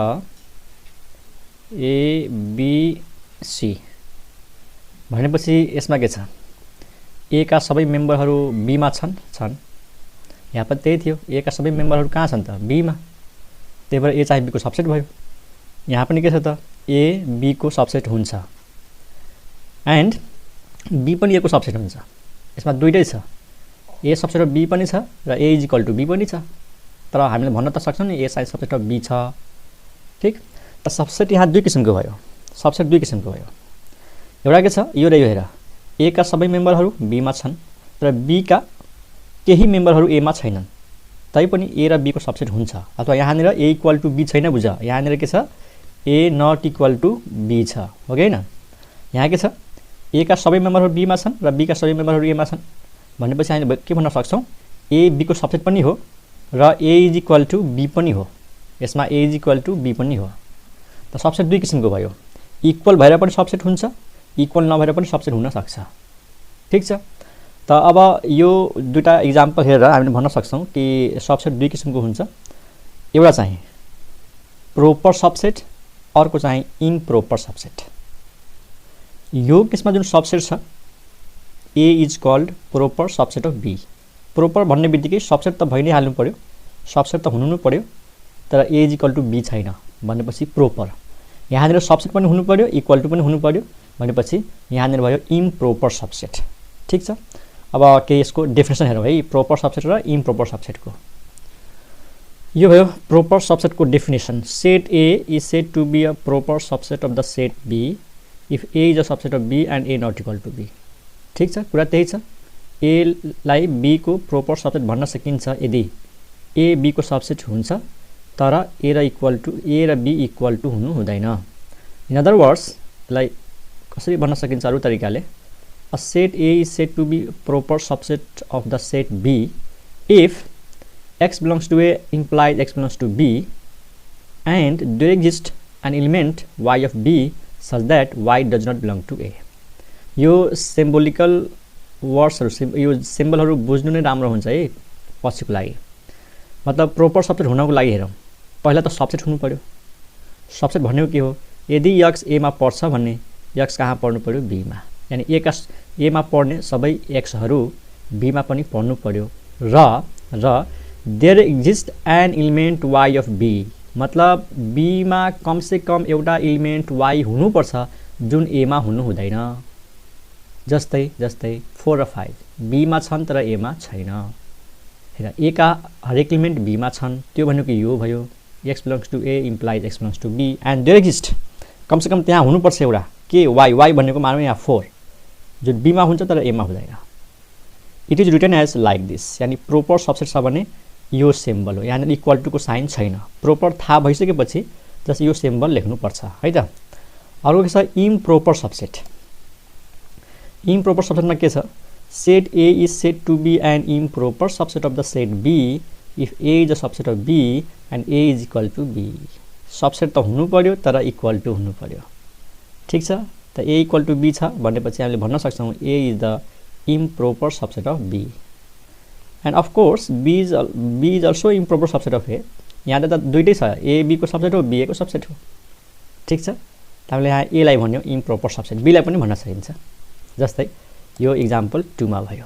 A: एबीसी भनेपछि यसमा के छ? ए का सबै मेम्बरहरू बी मा छन्। यहाँ पनि त्यही थियो, ए का सबै मेम्बरहरू कहाँ छन् त? बी मा। त्यही भएर ए चाहिँ बी को सबसेट भयो। यहाँ पनि के छ त? ए बी को सबसेट हुन्छ एन्ड बी पनि ए को सबसेट हुन्छ। यसमा दुईटै छ, ए सबसेट अफ बी पनि छ र ए इज इक्वल टु बी पनि छ। तर हामीले भन्न त सक्छौँ नि ए चाहिँ सबसेट अफ बी छ। ठीक। त सबसेट यहाँ दुई किसिमको भयो। सबसेट दुई किसिमको भयो। एउटा के छ? यो र यो हेर, ए का सबै मेम्बरहरू बी मा छन् र बी का केही मेम्बरहरू ए मा छैनन्, तैपनि ए र बी को सबसेट हुन्छ। अथवा यहाँनिर ए इक्वल टु बी छैन, बुझ। यहाँनिर के छ? ए नट इक्वल टु बी छ, हो कि होइन? यहाँ के छ? ए का सबै मेम्बरहरू बी मा छन् र बी का सबै मेम्बरहरू ए मा छन् भनेपछि हामीले के भन्न सक्छौँ? ए बी को सबसेट पनि हो र ए इज इक्वल टु बी पनि हो। यसमा ए इज इक्वल टु बी पनि हो। त सबसेट दुई किसिमको भयो। इक्वल भएर पनि सबसेट हुन्छ, इक्वल नभएर पनि सबसेट हुन सक्छ। ठीक छ। त अब यो दुईटा इक्जाम्पल हेरेर हामीले भन्न सक्छौँ कि सबसेट दुई किसिमको हुन्छ। एउटा चाहिँ प्रोपर सबसेट, अर्को चाहिँ इम्प्रोपर सबसेट। यो केसमा जुन सबसेट छ A is called proper subset of B. Proper भन्ने बित्तिकै सबसेट त भइ नै हाल्नु पर्यो, सबसेट त हुनु नै पर्यो, तर ए इज इक्वल टु बी छैन भनेपछि प्रोपर। यहाँनिर सबसेट पनि हुनु पर्यो, इक्वल टु पनि हुनु पर्यो भनेपछि यहाँनिर भयो इम्प्रोपर सबसेट। ठीक छ। अब के यसको डेफिनेसन हेरौँ है, प्रोपर सबसेट र इम्प्रोपर सबसेटको। यो भयो प्रोपर सबसेटको definition. Set A is said to be a proper subset of the set B if A is a subset of B and A not equal to B. ठीक छ, कुरा त्यही छ। ए लाई बी को प्रोपर सबसेट भन्न सकिन्छ यदि ए बी को सबसेट हुन्छ तर ए र बी इक्वल टु हुनु हुँदैन। इन अदर वर्ड्स यसलाई कसरी भन्न सकिन्छ अरू तरिकाले? A set A is said to be proper subset of the set B if x belongs to A implies x belongs to B and there exists an element y of B such that y does not belong to A. यो symbolical वर्ड्सहरु, यो सिम्बलहरु बुझ्नु नै राम्रो हुन्छ है पछिको लागि। मतलब प्रोपर सबसेट हुनको लागि हेरौँ, पहिला त सबसेट हुनु पर्यो। सबसेट भनेको के हो? यदि x A मा पर्छ भने x कहाँ पर्नु पर्यो? B मा। यानी ए मा पढ्ने सबै एक्सहरू बी मा पनि पढ्नु पर्यो र there exist an element y of B. मतलब बी मा कम से कम एउटा इलिमेन्ट वाई हुनुपर्छ जुन ए मा हुनु हुँदैन। जस्तै 4 र 5 बी मा छन् तर ए मा छैन। हेर, ए का हरेक इलिमेन्ट बी मा छन्, त्यो भनेको यो भयो x belongs to A implies x belongs to B and there exist, कम से कम त्यहाँ हुनुपर्छ एउटा के वाई भनेको मानौँ यहाँ 4 जुन बी मा हुन्छ तर ए मा हुँदैन। It is written as like this, यानी प्रोपर सबसेट छ भने यो सिम्बल हो। यहाँ इक्वल टु को साइन छैन। प्रोपर थाहा भइसकेपछि जस्ट यो सिम्बल लेख्नुपर्छ है त। अर्को के छ? Improper subset. इम्प्रोपर सबसेटमा के छ? set A is said to be an improper subset of the set B if A is a subset of B and A is equal to B. Subset त हुनु पर्यो तर इक्वल टु हुनु पर्यो। ठीक छ, त A इक्वल टु B छ भनेपछि हामीले भन्न सक्छौं A is the improper subset of B. And of course B is also improper subset of A. यहाँ त दुईटै छ, A B को सबसेट हो, B A को सबसेट हो। ठीक छ, त हामीले यहाँ A लाई भन्यो improper subset, B लाई पनि भन्न सकिन्छ। जस्तै यो एक्जाम्पल 2 मा भयो।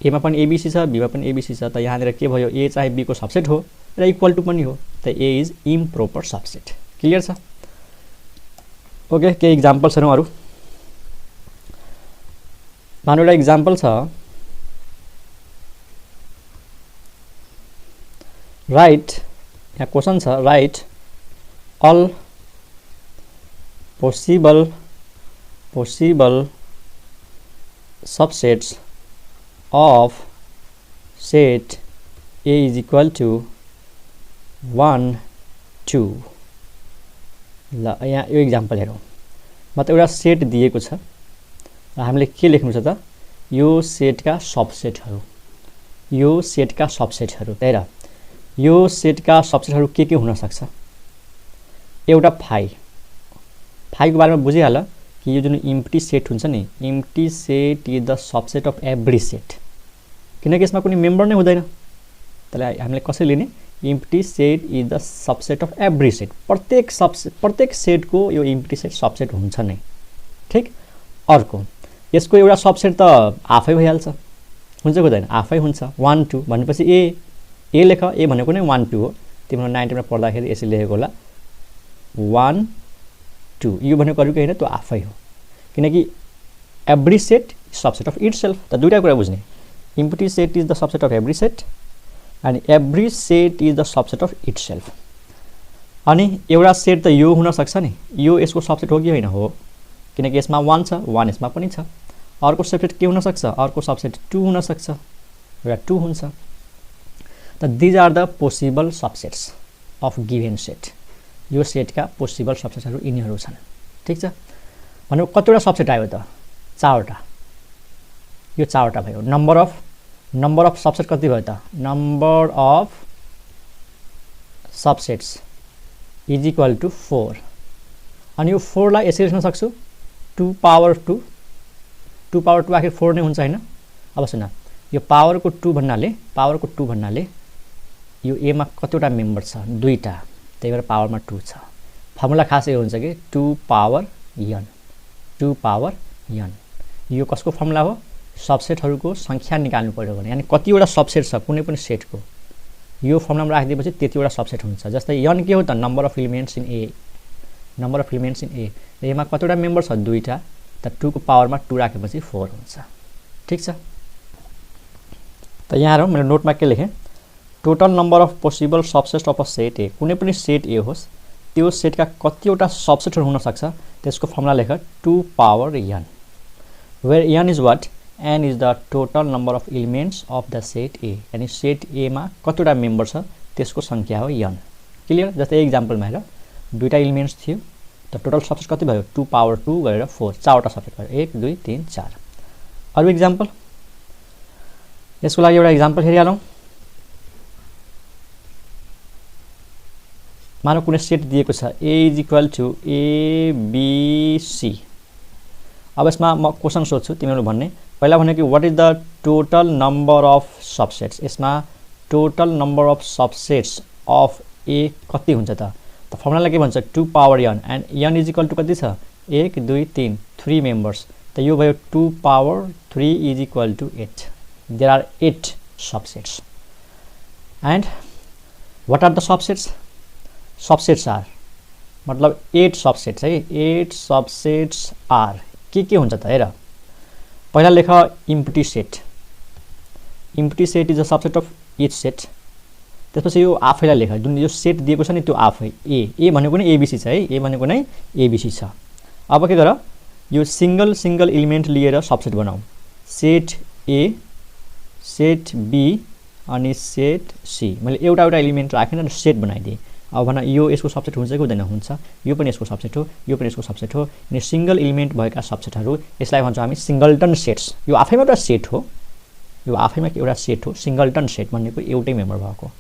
A: A मा पनि ABC छ, B मा पनि ABC छ, त यहाँनिर के भयो, A चाहे B को सबसेट हो र इक्वल टु पनि हो, त A is improper subset. Clear छ? ओके, के एक्जाम्पल्स हेरौँ अरु। मानौ एउटा एक्जाम्पल छ, राइट, यहाँ क्वेशन छ, right all possible subsets of set A is equal to 1 2। ल यहाँ यो एक्जाम्पल हेरौँ। मतलब एउटा सेट दिएको छ र हामीले के लेख्नु छ त, यो सेटका सबसेटहरू, यो सेटका सबसेटहरू। हेर, यो सेटका सबसेटहरू के हुन सक्छ। एउटा 5 को बारेमा बुझिहाल कि यो जुन इम्प्टी सेट हुन्छ नि, empty set is the subset of every set, किनकि यसमा कुनै मेम्बर नै हुँदैन। त्यसलाई हामीले कसरी लिने, empty set is the subset of every set, प्रत्येक सेटको यो इम्प्टी सेट सबसेट हुन्छ नै। ठीक, अर्को यसको एउटा सबसेट त आफै भइहाल्छ, हुन्छ हुँदैन, आफै हुन्छ। 1 2 भनेपछि ए लेख, ए भनेको नै 1 2 हो। तिम्रो 9 मा पढ्दाखेरि यसरी लेखेको होला 1 2, यो भनेको अरु केही हैन, त्यो आफै हो, किनकि every set subset of itself. त दुईटा कुरा बुझ्ने, empty set is the subset of every set and every set is the subset of itself। अनि एउटा सेट त यो हुन सक्छ नि, यो यसको सबसेट हो कि हैन, हो, किनकि यसमा 1 छ, 1 यसमा पनि छ। अर्को सबसेट के हुन सक्छ, अर्को सबसेट 2 हुन सक्छ, एउटा 2 हुन्छ। त these are the possible subsets of given set. यो सेटका पोसिबल सबसेटहरू यिनीहरू छन्। ठीक छ, भनेको कतिवटा सबसेट आयो त, 4वटा। यो 4वटा भयो। नम्बर अफ सबसेट कति भयो त, number of subsets is equal to 4। अनि यो 4 लाई यसरी लेख्न सक्छु 2 पावर 2 आखिर 4 नै हुन्छ हैन। अब सुन, यो पावरको 2 भन्नाले यो ए मा कतिवटा मेम्बर छ, 2टा, त्यही भएर पावरमा 2 छ। फर्मुला खासै हुन्छ कि 2 पावर n। यो कसको फर्मुला हो, सबसेटहरूको संख्या निकाल्नु पर्यो भने, यानी कतिवटा सबसेट छ कुनै पनि सेटको, यो फर्मुलामा राखिदिएपछि त्यतिवटा सबसेट हुन्छ। जस्तै n के हो त, नम्बर अफ एलिमेन्ट्स इन ए। एमा कतिवटा मेम्बर छ, 2टा, त 2 को पावरमा 2 राखेपछि 4 हुन्छ। ठीक छ, त यहाँ हेरौँ, मैले नोटमा के लेखेँ, total number of possible subset of a set A. कुनै पनि सेट ए होस्, त्यो सेटका कतिवटा सबसेटहरू हुन सक्छ, त्यसको फर्मुला लेख 2 power n, where n is what, n is the total number of elements of the set A। यानी सेट A मा कतिवटा मेम्बर छ त्यसको संख्या हो n। क्लियर? जस्तै एक्जाम्पलमा हेर, 2टा एलिमेन्ट्स थियो, त टोटल सबसेट कति भयो, 2 पावर 2 गरेर 4, 4वटा सबसेट भयो, 1 2 3 4। अरु एक्जाम्पल, यसको लागि एउटा एक्जाम्पल हेरिहालौँ। मानौ कुनै सेट दिएको छ, A is equal to ABC। अब यसमा म क्वेशन सोध्छु, तिमीहरू भन्ने। पहिला भने कि what is the total number of subsets. यसमा total number of subsets of A कति हुन्छ त, फर्मुला के भन्छ, 2 power n, and n is equal to कति छ, 1 2 3 3 मेम्बर्स, त यो भयो 2 power 3 is equal to 8। There are 8 subsets. And what are the subsets, subsets are, मतलब 8 सबसेट्स है, 8 सबसेट्स आर के हुन्छ त, हेर, पहिला लेख empty set is a subset of each set. त्यसपछि यो आफैलाई लेख, जुन यो सेट दिएको छ नि त्यो आफै ए भनेको नै एबीसी छ है, ए भनेको नै एबीसी छ। अब के गर, यो सिंगल एलिमेन्ट लिएर सबसेट बनाऊ, सेट ए, सेट बी अनि सेट सी। मैले एउटा एलिमेन्ट राखेन र सेट बनाइदिएँ। अब भन यो यसको सबसेट हुन्छ कि हुँदैन, हुन्छ। यो पनि यसको सबसेट हो, यो पनि यसको सबसेट हो। अनि सिंगल एलिमेन्ट भएका सबसेटहरू यसलाई भन्छौँ हामी सिंगलटन सेट्स। यो आफैमा एउटा सेट हो, यो आफैमा एउटा सेट हो। सिंगलटन सेट भनेको एउटै मेम्बर भएको।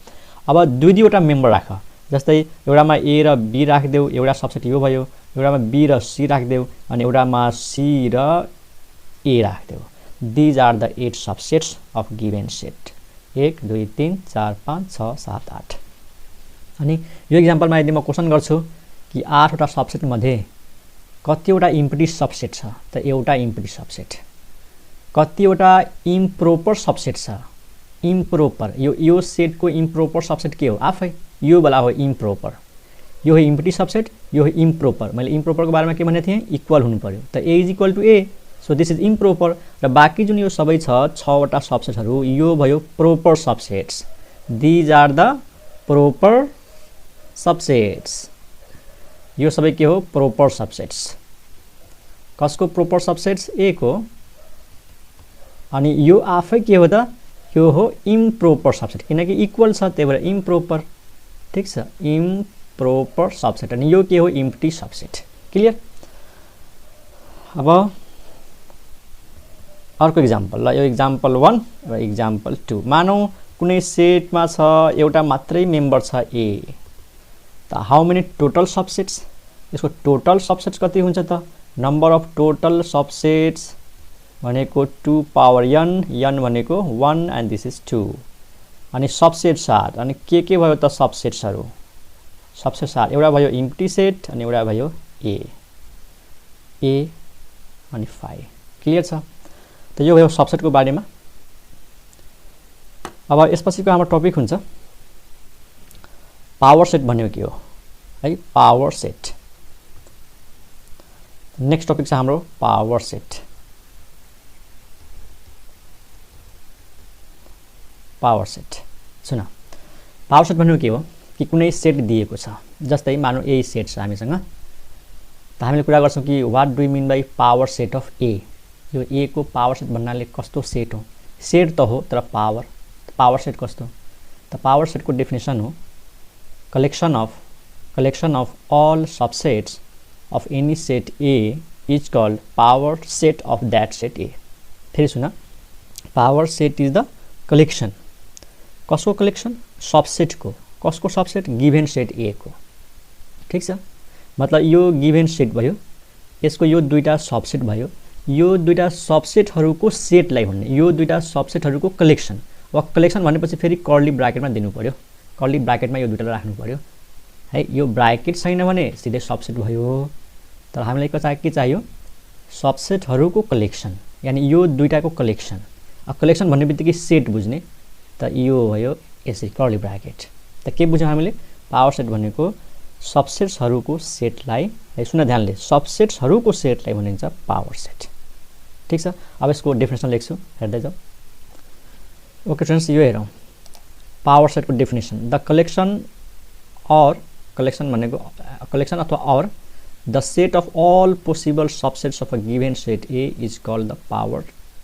A: अब दुईवटा मेम्बर राख, जस्तै एउटामा ए र बी राखिदेऊ, एउटा सबसेट यो भयो। एउटामा बी र सी राखिदेऊ अनि एउटामा सी र ए राखिदेऊ। These are the 8 subsets of given set. 1 2 3 4 5 6 7 8। अनि यो इक्जाम्पलमा यदि म क्वेसन गर्छु कि 8वटा सबसेटमध्ये कतिवटा इम्प्टी सबसेट छ, त एउटा इम्प्टी सबसेट। कतिवटा इम्प्रोपर सबसेट छ, इम्प्रोपर। यो सेटको इम्प्रोपर सबसेट के हो? आफै यो वाला हो इम्प्रोपर। यो हो इम्प्टी सबसेट, यो हो इम्प्रोपर। मैले इम्प्रोपरको बारेमा के भनेको थिएँ? इक्वल हुनु पर्यो। त A is equal to A, so this is improper. र बाँकी जुन यो सबै छ 6वटा सबसेट्सहरू, यो भयो proper subsets. These are the proper subsets. यो सबै के हो? Proper subsets. कसको प्रोपर सबसेट्स? ए को। अनि यो आफै के हो त? यो हो इम्प्रोपर सबसेट, किनकि इक्वल छ त्यही भएर इम्प्रोपर। ठीक छ, इम्प्रोपर सबसेट। अनि यो के हो? Empty subset. क्लियर? अब अर्को इक्जाम्पल ल, यो इक्जाम्पल 1 र इक्जाम्पल 2। मानौ कुनै सेटमा छ एउटा मात्रै मेम्बर छ ए, त हाउ मेनी टोटल सबसेट्स? यसको टोटल सबसेट्स कति हुन्छ त? नम्बर अफ टोटल सबसेट्स भनेको 2 पावर n, n भनेको 1 एन्ड दिस इज 2। अनि सबसेट्स आर, अनि के भयो त सबसेट्सहरू? सबसेट्स आर एउटा भयो इम्प्टी सेट अनि एउटा भयो ए अनि 5। क्लियर छ? त यो भयो सबसेटको बारेमा। अब यसपछिको हाम्रो टपिक हुन्छ पावर सेट भन्ने के हो है? Power set. नेक्स्ट टपिक छ हाम्रो पावर सेट। पावर सेट सुन, पावर सेट भन्नु के हो? कि कुनै सेट दिएको छ, जस्तै मानौ ए सेट छ हामीसँग, त हामीले कुरा गर्छौँ कि what do you mean by power set of A. यो ए को पावर सेट भन्नाले कस्तो सेट हो? सेट त हो तर पावर सेट कस्तो? त पावर सेटको डेफिनेसन हो collection of all subsets of any set A is called power set of that set A. फेरि सुन, power set is the collection. कसको कलेक्सन? सबसेट को। कसको सबसेट? गिभन सेट ए को। ठीक छ, मतलब यो गिभन सेट भयो, यसको यो दुईटा सबसेट भयो। यो दुईटा सबसेटहरूको सेटलाई भन्ने, यो दुईटा सबसेटहरूको कलेक्सन। अब कलेक्सन भनेपछि फेरि कर्ली ब्राकेटमा दिनु पर्यो। कर्ली ब्राकेटमा यो दुईटालाई राख्नु पर्यो है। यो ब्राकेट छैन भने सिधै सबसेट भयो। तर हामीलाई के चाहियो? सबसेटहरूको कलेक्सन, यानी यो दुईटाको कलेक्सन। कलेक्सन भन्ने बित्तिकै सेट बुझ्ने, त यो भयो यसरी कर्ली ब्राकेट। त के बुझ्यौँ हामीले? पावर सेट भनेको सबसेट्सहरूको सेटलाई है, सुन ध्यानले, सबसेट्सहरूको सेटलाई भनिन्छ पावर सेट। ठीक छ, अब यसको डेफिनेसन लेख्छु, हेर्दै जाऊ। ओके फ्रेन्ड्स, यो हेरौँ पावर सेटको definition. The collection or collection भनेको कलेक्सन अथवा or the set of all possible subsets of a given set A is called the power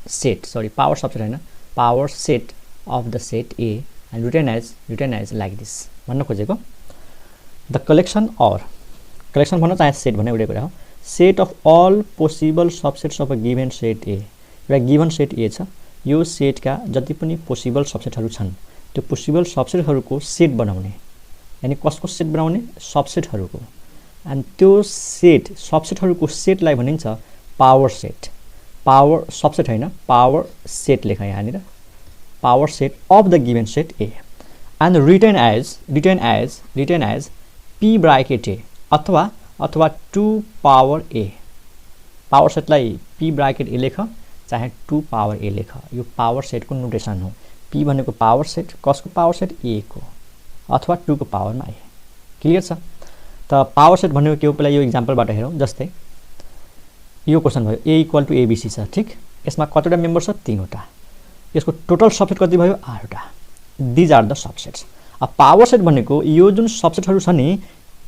A: set. Sorry, power subset होइन, power set of the set A and written as like this भन्न खोजेको। The collection or collection भन्न चाहे set भन्ने एउटै कुरा हो। Set of all possible subsets of a given set A. एउटा गिभन सेट ए छ, यो सेटका जति पनि पोसिबल सबसेटहरू छन् त्यो पोसिबल सबसेटहरूको सेट बनाउने, यानी कसको सेट बनाउने? सबसेटहरूको। एन्ड त्यो सेट सबसेटहरूको सेटलाई भनिन्छ पावर सेट। पावर सबसेट होइन, पावर सेट लेख यहाँनिर, power set of the given set A and written as P bracket A अथवा 2 पावर ए। पावर सेटलाई पी ब्राकेट ए लेख चाहे 2 पावर ए लेख। यो पावर सेटको नोटेसन हो। पी भनेको पावर सेट, कसको पावर सेट? ए को, अथवा 2 को पावरमा ए। क्लियर छ? त पावर सेट भनेको के हो? पहिला यो इक्जाम्पलबाट हेरौँ। जस्तै यो क्वेसन भयो, ए इक्वल टु एबिसी छ। ठिक, यसमा कतिवटा मेम्बर छ? 3वटा। यसको टोटल सबसेट कति भयो? 8वटा। These are the subsets. अब पावर सेट भनेको यो जुन सबसेटहरू छ नि,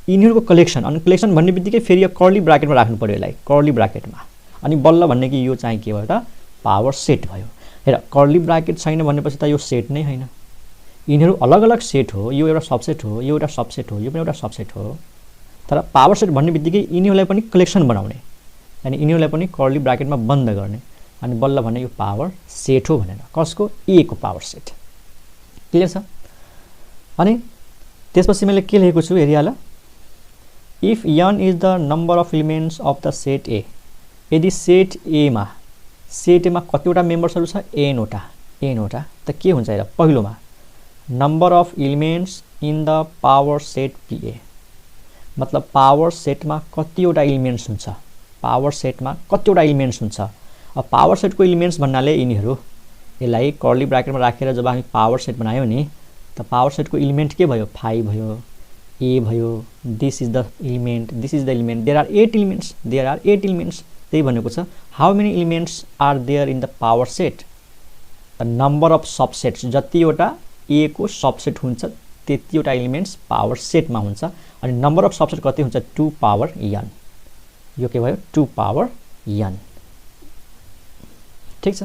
A: यिनीहरूको कलेक्सन। अनि कलेक्सन भन्ने बित्तिकै फेरि यो कर्ली ब्राकेटमा राख्नु पर्यो यसलाई, कर्ली ब्राकेटमा। अनि बल्ल भन्ने कि यो चाहिँ के भयो त? पावर सेट भयो। हेर, कर्ली ब्राकेट छैन भनेपछि त यो सेट नै होइन। यिनीहरू अलग अलग सेट हो, यो एउटा सबसेट हो, यो एउटा सबसेट हो, यो पनि एउटा सबसेट हो। तर पावर सेट भन्ने बित्तिकै यिनीहरूलाई पनि कलेक्सन बनाउने, अनि यिनीहरूलाई पनि कर्ली ब्राकेटमा बन्द गर्ने, अनि बल्ल भने यो पावर सेट हो भनेर। कसको? ए को पावर सेट। क्लियर छ? अनि त्यसपछि मैले के लेखेको छु हेरिहाल। If n is the number of elements of the set A, यदि सेट एमा कतिवटा मेम्बर्सहरू छ? n वटा, त के हुन्छ हेर। पहिलोमा number of elements in the power set PA, मतलब पावर सेटमा कतिवटा एलिमेन्ट्स हुन्छ, पावर सेटमा कतिवटा एलिमेन्ट्स हुन्छ। अब पावर सेटको एलिमेन्ट्स भन्नाले यिनीहरू, यसलाई कर्ली ब्राकेटमा राखेर जब हामी पावर सेट बनायौँ नि, त पावर सेटको एलिमेन्ट के भयो? 5 भयो, ए भयो, this is the element, this is the element, there are 8 elements. त्यही भनेको छ how many elements are there in the power set? The number of subsets, जतिवटा ए को सबसेट हुन्छ त्यतिवटा एलिमेन्ट्स पावर सेटमा हुन्छ। अनि नम्बर अफ सबसेट कति हुन्छ? 2 पावर n। यो के भयो? 2 पावर n। ठिक छ?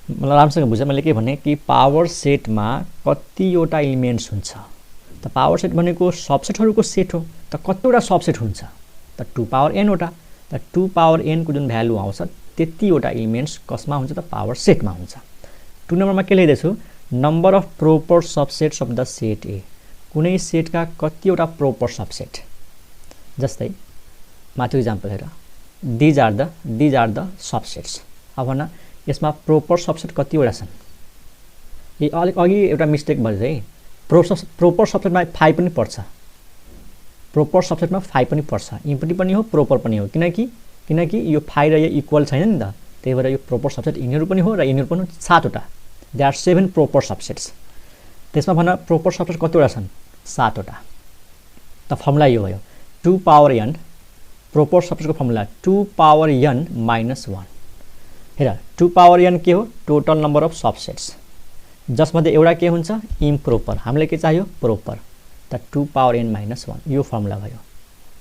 A: मलाई राम्रोसँग बुझ्छ मैले के भने कि पावर सेटमा कतिवटा एलिमेन्ट्स हुन्छ। त पावर सेट भनेको सबसेटहरूको सेट हो, त कतिवटा सबसेट हुन्छ? त 2 पावर n वटा। त 2 पावर n को जुन भ्यालु आउँछ त्यतिवटा एलिमेन्ट्स कसमा हुन्छ? त पावर सेटमा हुन्छ। 2 नम्बरमा के लेख्दैछु? Number of proper subsets of the set A, कुनै सेटका कतिवटा प्रोपर सबसेट। जस्तै माथिको इक्जाम्पल हेर, दिज आर द सबसेट्स। अब भन यसमा प्रोपर सबसेट कतिवटा छन्? ए अलिक अघि एउटा मिस्टेक भयो है। प्रोपर सबसेटमा 5 पनि पर्छ, प्रोपर सबसेटमा 5 पनि पर्छ, इम्प्टी पनि हो, प्रोपर पनि हो। किनकि यो 5 र यो इक्वल छैन नि त, त्यही भएर यो प्रोपर सबसेट यिनीहरू पनि हो र यिनीहरू पनि 7 वटा। They are 7 proper subsets. त्यसमा भन प्रोपर सबसेट कतिवटा छन्? 7 वटा। त फर्मुला यो भयो 2 पावर n, प्रोपर सबसेटको फर्मुला 2 पावर n माइनस 1। हेर 2 पावर n के हो? टोटल नम्बर अफ सबसेट्स, जसमध्ये एउटा के हुन्छ? इम्प्रोपर। हामीलाई के चाहियो? प्रोपर। त 2 पावर n माइनस 1 यो फर्मुला भयो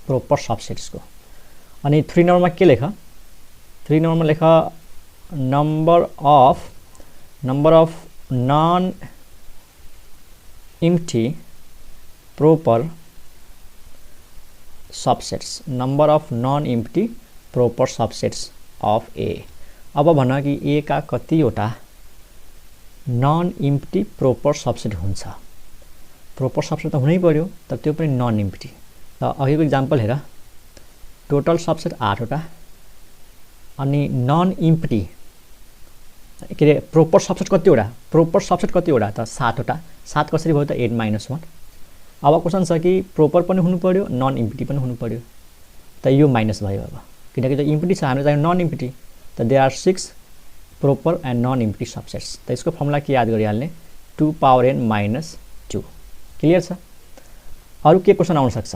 A: प्रोपर सबसेट्सको। अनि 3 नम्बरमा के लेख? 3 नम्बरमा लेख number of non empty proper subsets, number of non empty proper subsets of A. अब भन कि ए का कतिवटा नन इम्प्टी प्रोपर सबसेट हुन्छ? प्रोपर सबसेट त हुनै पर्यो, तर त्यो पनि नन इम्प्टी। त अघिको इक्जाम्पल हेर, टोटल सबसेट 8 वटा, अनि नन इम्प्टी के अरे प्रोपर सबसेट कतिवटा? प्रोपर सबसेट कतिवटा? त 7 वटा। 7 कसरी भयो त? 8 माइनस 1। अब क्वेसन छ कि प्रोपर पनि हुनु पर्यो, नन इम्प्टी पनि हुनु पर्यो, त यो माइनस भयो। अब किनकि त इम्प्टी छ, हामीलाई चाहियो नन इम्प्टी, त they are 6 proper and non empty subsets. त यसको फर्मुला के याद गरिहाल्ने? 2 पावर n माइनस 2। क्लियर छ? अरू के क्वेसन आउन सक्छ?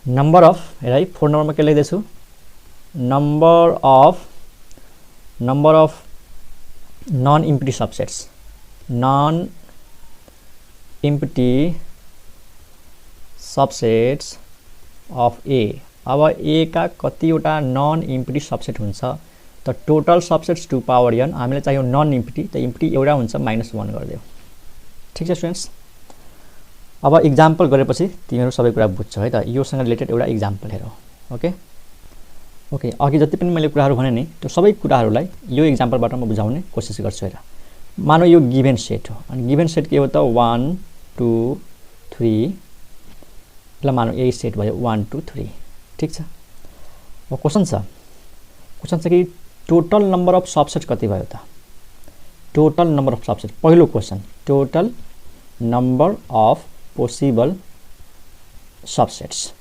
A: नम्बर अफ, हेर है 4 नम्बरमा के लेख्दैछु? Number of non empty subsets, non empty subsets of A. अब ए का कतिवटा नन इम्प्टी सबसेट हुन्छ? त टोटल सबसेट्स 2 पावर n, हामीलाई चाहियो नन इम्प्टी, त इम्प्टी एउटा हुन्छ माइनस 1 गरिदियो। ठिक छ स्टुडेन्ट्स? अब इक्जाम्पल गरेपछि तिमीहरू सबै कुरा बुझ्छौ है त। योसँग रिलेटेड एउटा इक्जाम्पल हेरौ। ओके अघि जति पनि मैले कुराहरू भने नि त्यो सबै कुराहरूलाई यो इक्जाम्पलबाट म बुझाउने कोसिस गर्छु। हेर, मानौ यो गिभन सेट हो, अनि गिभन सेट के हो त? 1 2 3। ल मानौ यही सेट भयो 1 2 3। ठिक छ? अब क्वेसन छ कि टोटल नम्बर अफ सबसेट कति भयो त? टोटल नम्बर अफ सबसेट, पहिलो question, total number of possible subsets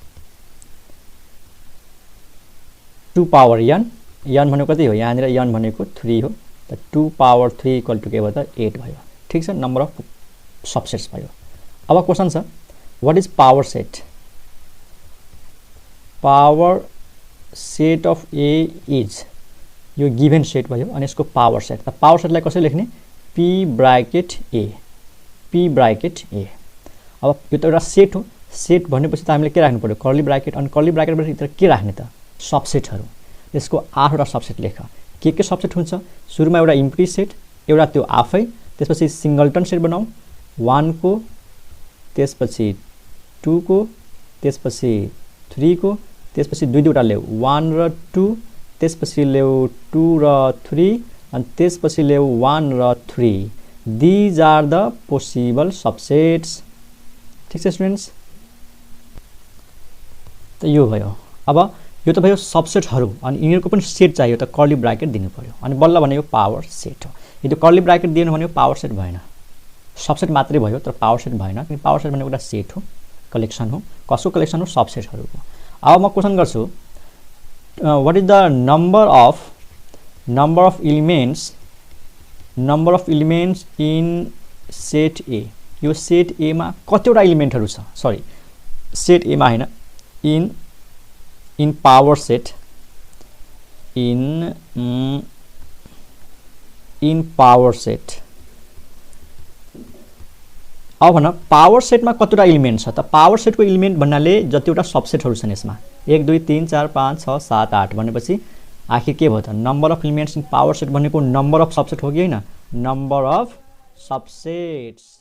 A: 2 power n भनेको कति हो? यहाँनिर n भनेको 3 हो, त 2 पावर 3 इक्वल टु के भयो त? 8 भयो। ठिक छ? नम्बर अफ सबसेट्स भयो। अब क्वेसन छ what is power set? Power set of A is, यो गिभन सेट भयो, अनि यसको पावर सेट। त पावर सेटलाई कसरी लेख्ने? p ब्राकेट ए। अब यो त एउटा सेट हो, सेट भनेपछि त हामीले के राख्नु पर्यो? Curly bracket. अनि कर्ली ब्राकेटबाट भित्र के राख्ने त? सबसेटहरू। यसको 8 वटा सबसेट लेख। के सबसेट हुन्छ? सुरुमा एउटा इम्प्टी सेट, एउटा त्यो आफै, त्यसपछि सिंगलटन सेट बनाऊ 1 को, त्यसपछि 2 को, त्यसपछि 3 को, त्यसपछि दुई दुईवटा ल्याऊ 1 र 2, त्यसपछि ल्याऊ 2 र 3 अनि त्यसपछि ल्याऊ 1 र 3. These are the possible subsets. ठीक छ स्टुडेन्ट्स, त यो भयो. अब यो त भयो सबसेटहरु अनि यिनीहरुको पनि सेट चाहियो त कर्ली ब्राकेट दिनु पर्यो अनि बल्ल भने यो पावर सेट हो. यदि कर्ली ब्राकेट दिएन भने पावर सेट भएन, सबसेट मात्रै भयो तर पावर सेट भएन किन पावर सेट भनेको एउटा सेट हो, कलेक्सन हो. कसको कलेक्सन हो? सबसेटहरुको. अब म क्वेशन गर्छु what is the number of elements in set A. यो सेट A मा कतिवटा एलिमेन्टहरु छ? सरी, सेट A मा हैन, in power set, in power set. अब भन पावर सेटमा कतिवटा एलिमेन्ट छ त? पावर सेटको एलिमेन्ट भन्नाले जतिवटा सबसेटहरु छन् यसमा 1 2 3 4 5 6 7 8 भनेपछि आखिर के भयो त? Number of elements in power set भनेको नम्बर अफ सबसेट हो कि हैन? Number of subsets.